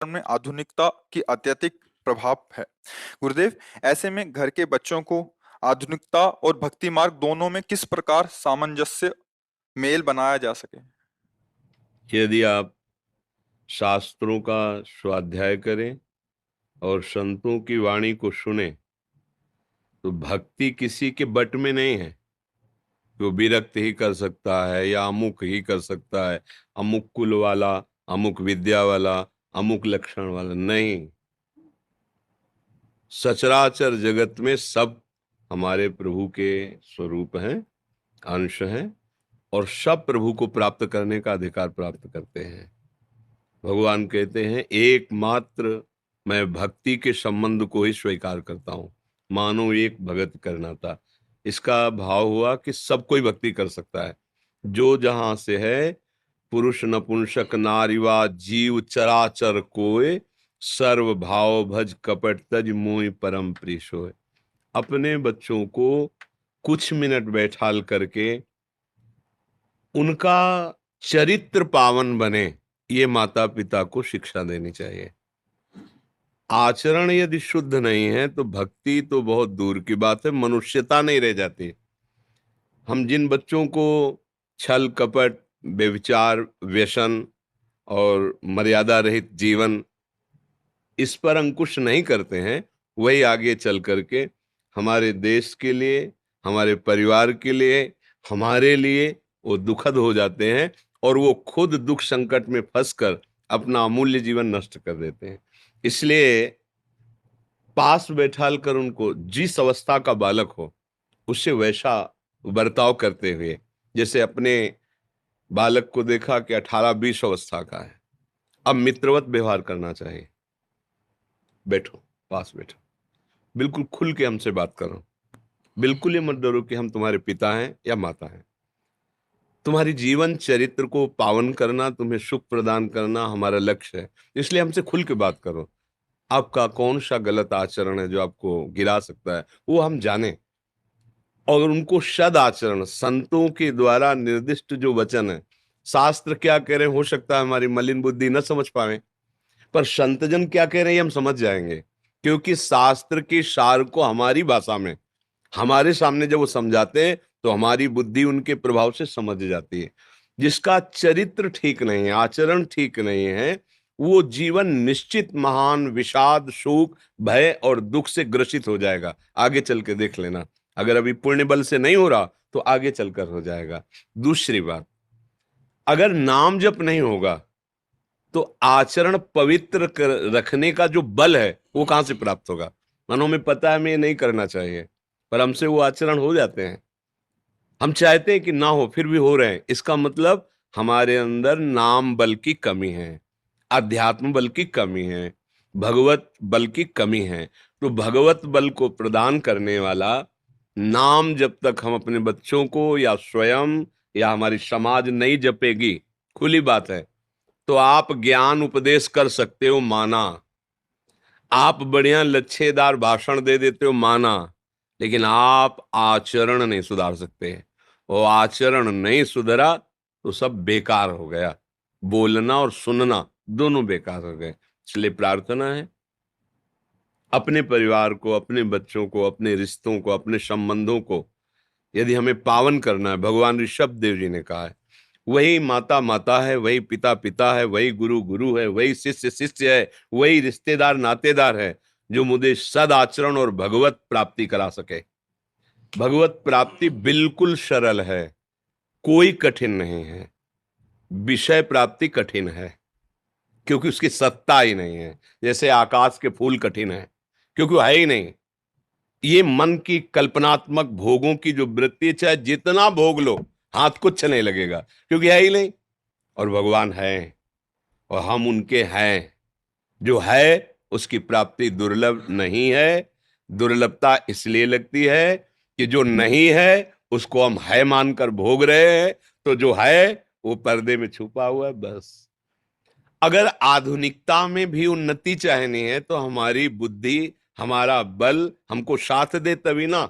में आधुनिकता की अत्यधिक प्रभाव है। गुरुदेव, ऐसे में घर के बच्चों को आधुनिकता और भक्ति मार्ग दोनों में किस प्रकार सामंजस्य मेल बनाया जा सके? यदि आप शास्त्रों का स्वाध्याय करें और संतों की वाणी को सुने तो भक्ति किसी के बट में नहीं है। वो विरक्त ही कर सकता है या अमुक ही कर सकता है, अमुक कुल वाला, अमुक विद्या वाला, अमुक लक्षण वाला नहीं। सचराचर जगत में सब हमारे प्रभु के स्वरूप हैं, अंश हैं, और सब प्रभु को प्राप्त करने का अधिकार प्राप्त करते हैं। भगवान कहते हैं एकमात्र मैं भक्ति के संबंध को ही स्वीकार करता हूं, मानो एक भगत करना था। इसका भाव हुआ कि सब कोई भक्ति कर सकता है, जो जहां से है। पुरुष नपुंसक नारीवा जीव चराचर कोय, सर्व भाव भज कपट तज मोहि परम प्रिय सोय। अपने बच्चों को कुछ मिनट बैठाल करके उनका चरित्र पावन बने, ये माता पिता को शिक्षा देनी चाहिए। आचरण यदि शुद्ध नहीं है तो भक्ति तो बहुत दूर की बात है, मनुष्यता नहीं रह जाती। हम जिन बच्चों को छल कपट, व्यभिचार, व्यसन और मर्यादा रहित जीवन, इस पर अंकुश नहीं करते हैं, वही आगे चल करके हमारे देश के लिए, हमारे परिवार के लिए, हमारे लिए वो दुखद हो जाते हैं, और वो खुद दुख संकट में फंसकर अपना अमूल्य जीवन नष्ट कर देते हैं। इसलिए पास बैठाल कर उनको, जिस अवस्था का बालक हो उससे वैसा बर्ताव करते हुए, जैसे अपने बालक को देखा कि 18-20 अवस्था का है, अब मित्रवत व्यवहार करना चाहिए। बैठो, पास बैठो, बिल्कुल खुल के हमसे बात करो, बिल्कुल ये मत डरो कि हम तुम्हारे पिता हैं या माता हैं। तुम्हारी जीवन चरित्र को पावन करना, तुम्हें सुख प्रदान करना हमारा लक्ष्य है, इसलिए हमसे खुल के बात करो। आपका कौन सा गलत आचरण है जो आपको गिरा सकता है, वो हम जाने, और उनको सद आचरण, संतों के द्वारा निर्दिष्ट जो वचन है, शास्त्र क्या कह रहे हैं, हो सकता है हमारी मलिन बुद्धि न समझ पावे, पर संतजन क्या कह रहे हैं हम समझ जाएंगे, क्योंकि शास्त्र के सार को हमारी भाषा में हमारे सामने जब वो समझाते हैं तो हमारी बुद्धि उनके प्रभाव से समझ जाती है। जिसका चरित्र ठीक नहीं है, आचरण ठीक नहीं है, वो जीवन निश्चित महान विषाद, शोक, भय और दुख से ग्रसित हो जाएगा। आगे चल के देख लेना, अगर अभी पुण्य बल से नहीं हो रहा तो आगे चलकर हो जाएगा। दूसरी बात, अगर नाम जप नहीं होगा तो आचरण पवित्र रखने का जो बल है वो कहां से प्राप्त होगा। मनो में पता है हमें ये नहीं करना चाहिए, पर हमसे वो आचरण हो जाते हैं। हम चाहते हैं कि ना हो, फिर भी हो रहे हैं। इसका मतलब हमारे अंदर नाम बल की कमी है, अध्यात्म बल की कमी है, भगवत बल की कमी है। तो भगवत बल को प्रदान करने वाला नाम जब तक हम अपने बच्चों को या स्वयं या हमारी समाज नहीं जपेगी, खुली बात है, तो आप ज्ञान उपदेश कर सकते हो, माना, आप बढ़िया लच्छेदार भाषण दे देते हो, माना, लेकिन आप आचरण नहीं सुधार सकते। वो आचरण नहीं सुधरा तो सब बेकार हो गया, बोलना और सुनना दोनों बेकार हो गए। इसलिए प्रार्थना है, अपने परिवार को, अपने बच्चों को, अपने रिश्तों को, अपने संबंधों को यदि हमें पावन करना है, भगवान ऋषभ देव जी ने कहा है, वही माता माता है, वही पिता पिता है, वही गुरु गुरु है, वही शिष्य शिष्य है, वही रिश्तेदार नातेदार है, जो मुझे सद आचरण और भगवत प्राप्ति करा सके। भगवत प्राप्ति बिल्कुल सरल है, कोई कठिन नहीं है। विषय प्राप्ति कठिन है, क्योंकि उसकी सत्ता ही नहीं है। जैसे आकाश के फूल कठिन है, क्योंकि वो है ही नहीं। ये मन की कल्पनात्मक भोगों की जो वृत्ति है, चाहे जितना भोग लो हाथ कुछ नहीं लगेगा, क्योंकि है ही नहीं। और भगवान है और हम उनके हैं। जो है उसकी प्राप्ति दुर्लभ नहीं है। दुर्लभता इसलिए लगती है कि जो नहीं है उसको हम है मानकर भोग रहे हैं, तो जो है वो पर्दे में छुपा हुआ है, बस। अगर आधुनिकता में भी उन्नति चाहनी है तो हमारी बुद्धि, हमारा बल हमको साथ दे, तभी ना।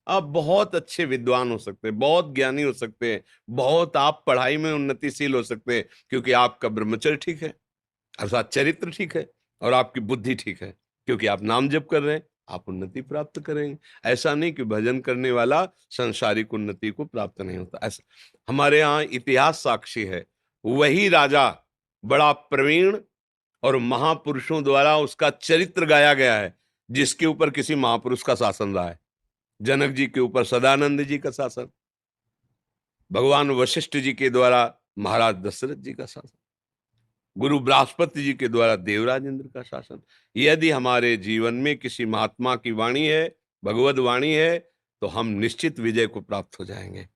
आप बहुत अच्छे विद्वान हो सकते हैं, बहुत ज्ञानी हो सकते हैं, बहुत आप पढ़ाई में उन्नतिशील हो सकते हैं, क्योंकि आपका ब्रह्मचर्य ठीक है, अर्थात चरित्र ठीक है और आपकी बुद्धि ठीक है, क्योंकि आप नाम जप कर रहे हैं, आप उन्नति प्राप्त करेंगे। ऐसा नहीं कि भजन करने वाला सांसारिक उन्नति को प्राप्त नहीं होता। ऐसा हमारे यहाँ इतिहास साक्षी है, वही राजा बड़ा प्रवीण और महापुरुषों द्वारा उसका चरित्र गाया गया है, जिसके ऊपर किसी महापुरुष का शासन रहा है। जनक जी के ऊपर सदानंद जी का शासन, भगवान वशिष्ठ जी के द्वारा महाराज दशरथ जी का शासन, गुरु बृहस्पति जी के द्वारा देवराज इंद्र का शासन। यदि हमारे जीवन में किसी महात्मा की वाणी है, भगवत वाणी है, तो हम निश्चित विजय को प्राप्त हो जाएंगे।